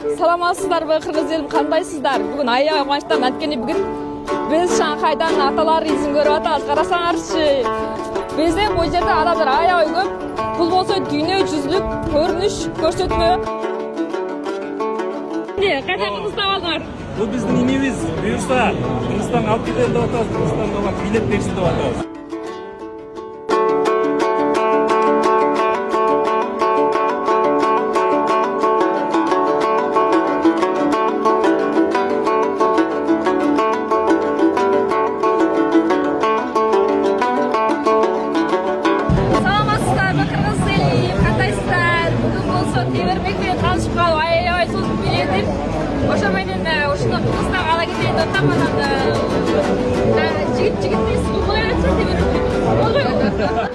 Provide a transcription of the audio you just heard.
Саламатсыздарбы, кыргыз элим, кандайсыздар? Бүгүн аябай кубанычтамын. Анткени бүгүн биз Шанхайдан аталар изин көрүп атабыз. Карасаңарчы. Бизден бул жерде адамдар аябай көп. Бул болсо дүйнө жүзүлүк көрүнүш, көрсөтмө. Кайда кыргыздан алдыңар? Бул биздин инебиз. Буюрса, Кыргызстанга алып кетели деп атабыз. Кыргызстанга барып билет беришин деп атабыз. Темирбекпен танышып калып аябай созуп билетип, ошо менен ушуну Кыргызстанга ала кетейин деп атам. Анан жигит дейсиз, кой айтса Темирбек.